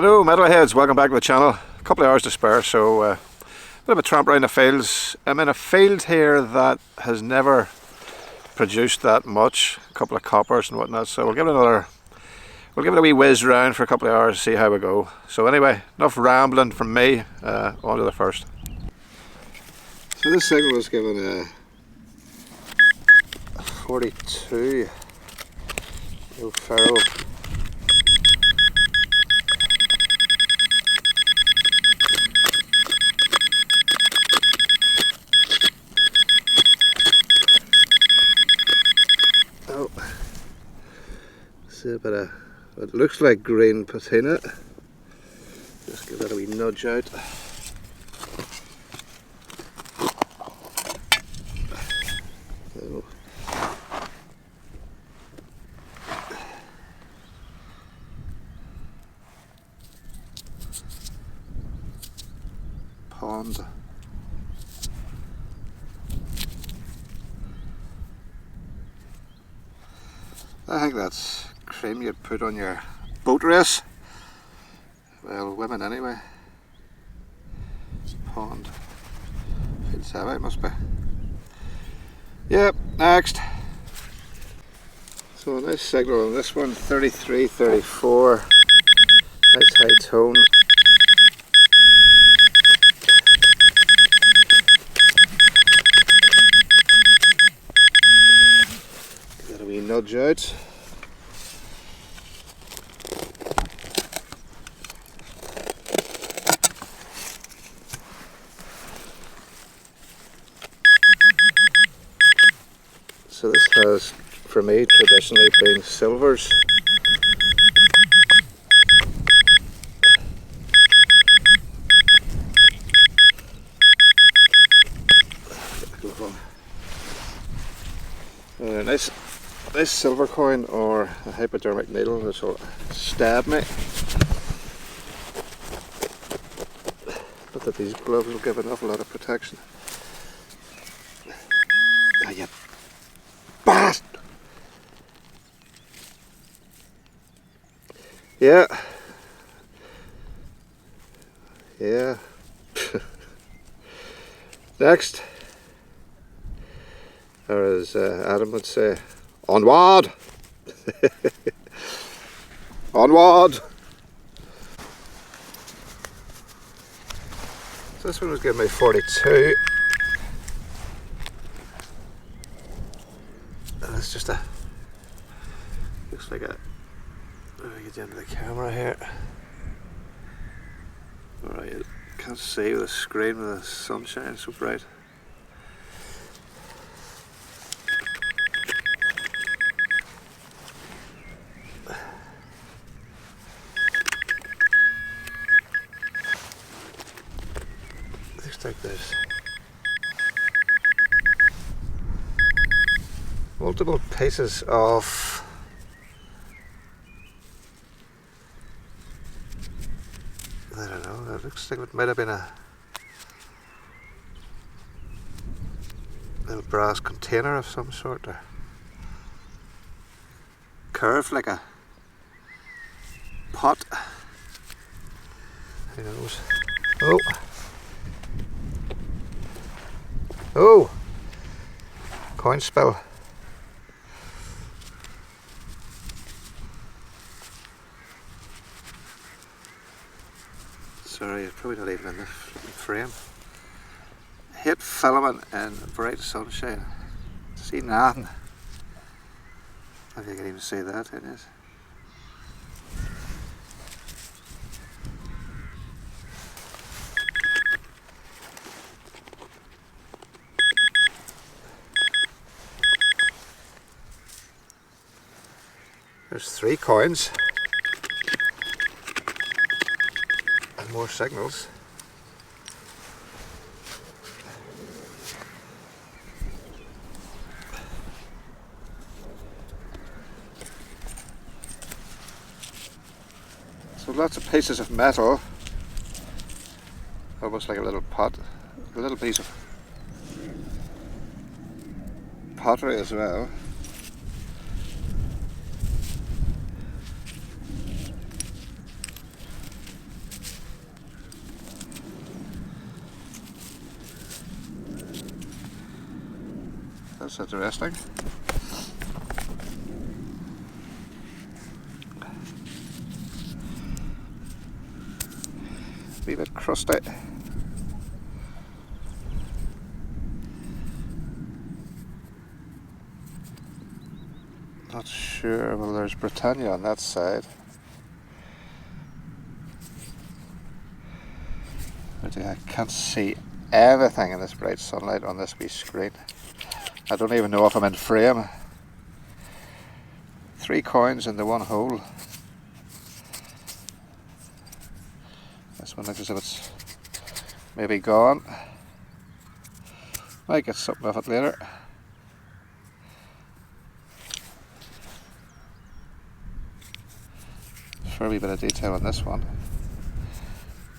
Hello metalheads, welcome back to the channel. A couple of hours to spare, so a bit of a tramp around the fields. I'm in a field here that has never produced that much, a couple of coppers and whatnot, so we'll give it a wee whiz round for a couple of hours, see how we go. So anyway, enough rambling from me, on to the first. So this signal was given a 42, no ferro. See a bit of what looks like green patina. Just give that a wee nudge out. So. Pond. I think that's cream you'd put on your boat race. Well, women anyway. Pond. Feels heavy, it must be. Yep, next. So a nice signal on this one, 33, 34. Nice high tone. Give that a wee nudge out. So this has, for me, traditionally been silvers. Nice silver coin or a hypodermic needle that will stab me. But that these gloves will give an awful lot of protection. Ah, you bastard! Yeah. Yeah. Next. Or as Adam would say, onward! Onward! So this one was giving me 42. And it's just looks like a, let me get into the camera here. Alright, you can't see with the screen with the sunshine so bright. Looks like there's multiple pieces of I don't know, it looks like it might have been a little brass container of some sort, or curved like a pot. Who knows? Oh! Oh! Coin spill. Sorry, it's probably not even in the frame. Hit filament in bright sunshine. See nothing. If you can even see that in it. There's 3 coins. And more signals. So lots of pieces of metal. Almost like a little pot. A little piece of pottery as well. That's interesting. A bit crusty. Not sure. Well, there's Britannia on that side. I can't see anything in this bright sunlight on this wee screen. I don't even know if I'm in frame. 3 coins into one hole. This one looks as if it's maybe gone. Might get something of it later. For a wee bit of detail on this one.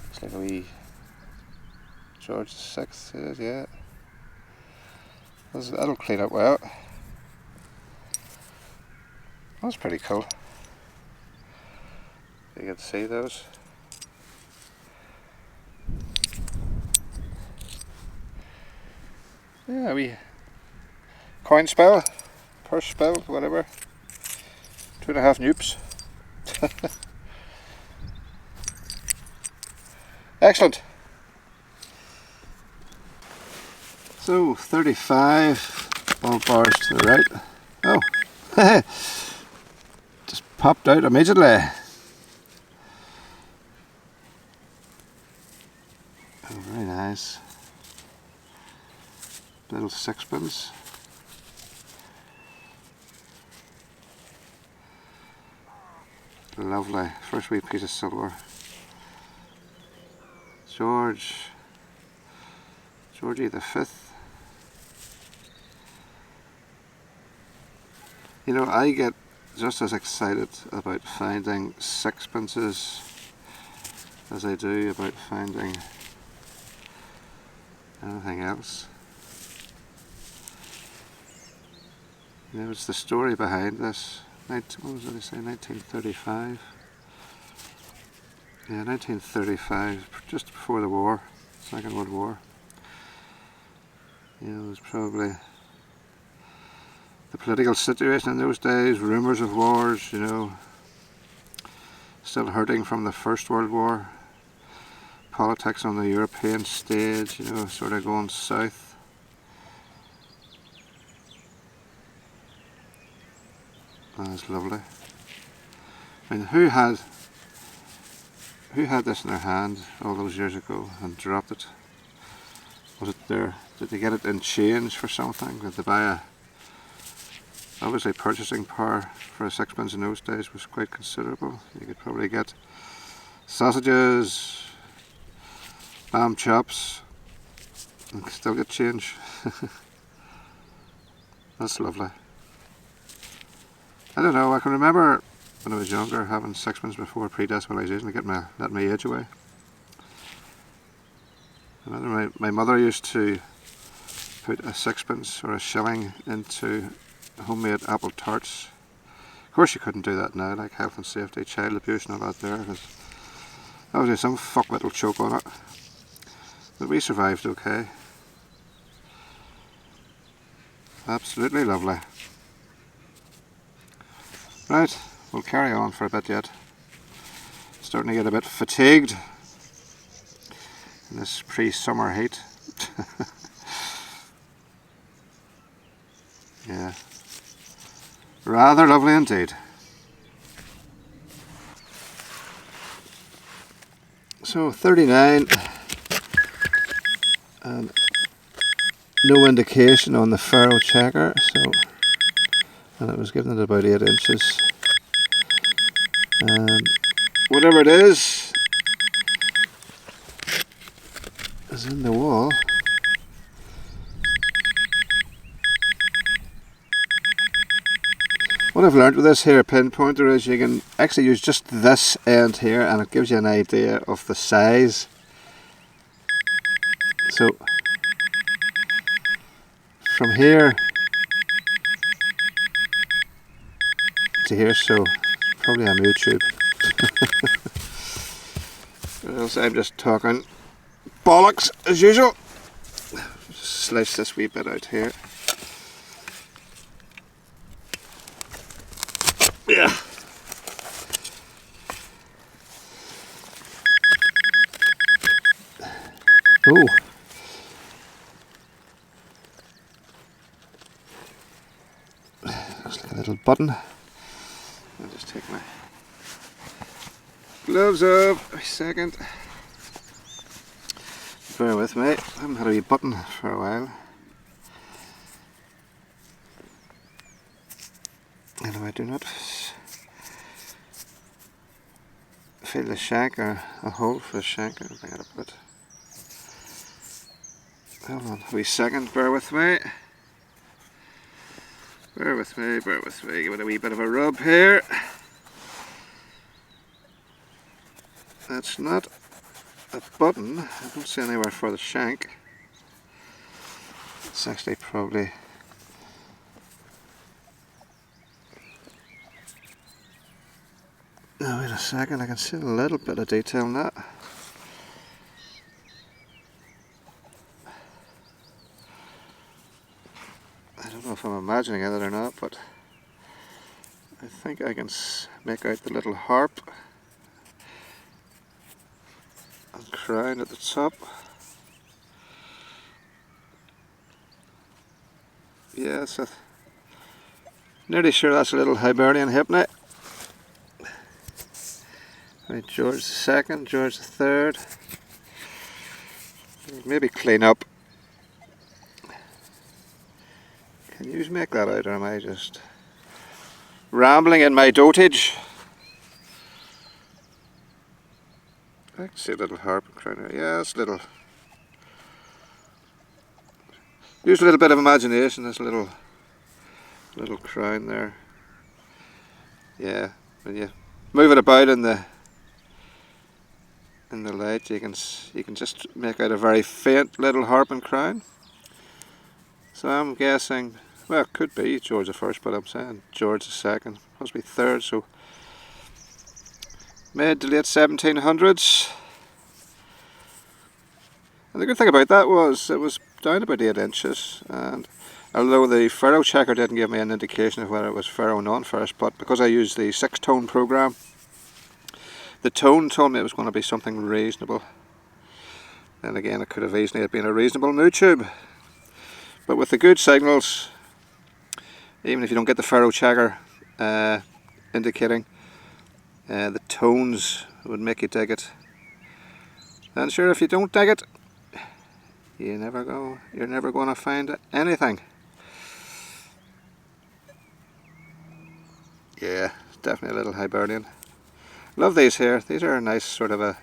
Looks like a wee George VI, yeah. That'll clean up well. That's pretty cool. You can see those. Yeah, wee coin spell, purse spell, whatever. 2.5 newps. Excellent. So 35, all bars to the right. Oh, just popped out immediately. Oh, very nice. Little sixpence. Lovely. First wee piece of silver. Georgie the Fifth. You know, I get just as excited about finding sixpences as I do about finding anything else. You know, it's the story behind this. What was it I say? 1935. Yeah, 1935, just before the war, Second World War. You know, it was probably the political situation in those days, rumours of wars, you know, still hurting from the First World War, politics on the European stage, you know, sort of going south. That's lovely. I mean, who had this in their hand all those years ago and dropped it? Was it there? Did they get it in change for something? Did they buy a... Obviously purchasing power for a sixpence in those days was quite considerable. You could probably get sausages, lamb chops, and still get change. That's lovely. I don't know, I can remember when I was younger having sixpence before pre-decimalisation to let my age away. My mother used to put a sixpence or a shilling into homemade apple tarts. Of course you couldn't do that now, like health and safety, child abuse and all that there, because obviously some fuckwit will choke on it. But we survived okay. Absolutely lovely. Right, we'll carry on for a bit yet. Starting to get a bit fatigued in this pre-summer heat. Yeah, rather lovely indeed. So 39 and no indication on the faro checker, so, and it was given at about 8 inches. Whatever it is in the wall. What I've learned with this here pinpointer is you can actually use just this end here and it gives you an idea of the size. So from here to here, so probably on YouTube. Or else I'm just talking bollocks as usual. Just slice this wee bit out here. Oh. Looks like a little button. I'll just take my gloves off. A second. Bear with me. I haven't had a wee button for a while. And I do not feel the shank or a hole for the shank. I'll bring it up a bit. Hold on a wee second, bear with me. Bear with me, bear with me. Give it a wee bit of a rub here. That's not a button. I don't see anywhere for the shank. It's actually probably... Oh, wait a second, I can see a little bit of detail in that. I don't know if I'm imagining it or not, but I think I can make out the little harp and crown at the top. Yeah, so nearly sure that's a little Hibernian hypnot. Right, George II, George III. Maybe clean up. Can you make that out, or am I just rambling in my dotage? I can see a little harp and crown here. Yeah, it's little. Use a little bit of imagination. This little crown there. Yeah, when you move it about in the light, you can just make out a very faint little harp and crown. So I'm guessing, well, it could be George I, but I'm saying George II, possibly III, so mid to late 1700s. And the good thing about that was it was down about 8 inches, and although the ferro checker didn't give me an indication of whether it was ferro or non-ferrous, but because I used the 6-tone program, the tone told me it was going to be something reasonable. Then again, it could have easily been a reasonable new tube. But with the good signals, even if you don't get the ferro checker indicating, the tones would make you dig it. And sure, if you don't dig it, you're never going to find anything. Yeah, definitely a little Hibernian. Love these here. These are a nice sort of a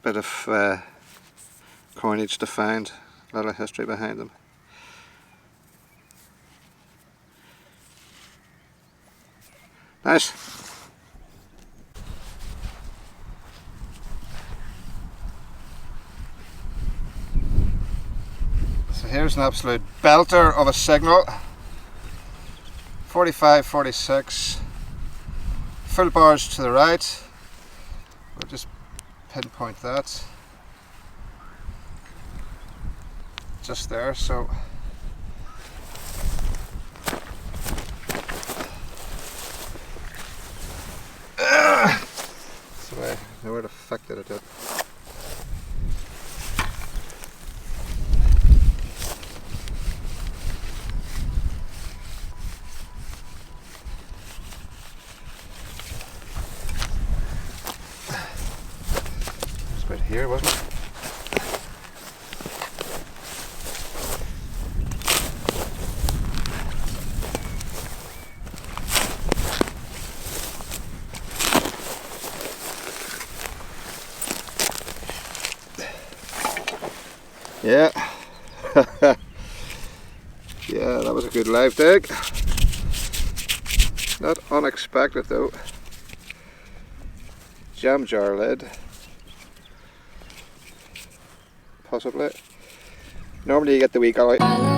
bit of coinage to find. A lot of history behind them. Nice. So here's an absolute belter of a signal. 45, 46. Full bars to the right. We'll just pinpoint that. Just there, so so I know where the fuck did I do it. It was about here, wasn't it? Yeah, yeah, that was a good live dig. Not unexpected though. Jam jar lid, possibly. Normally you get the wee guy.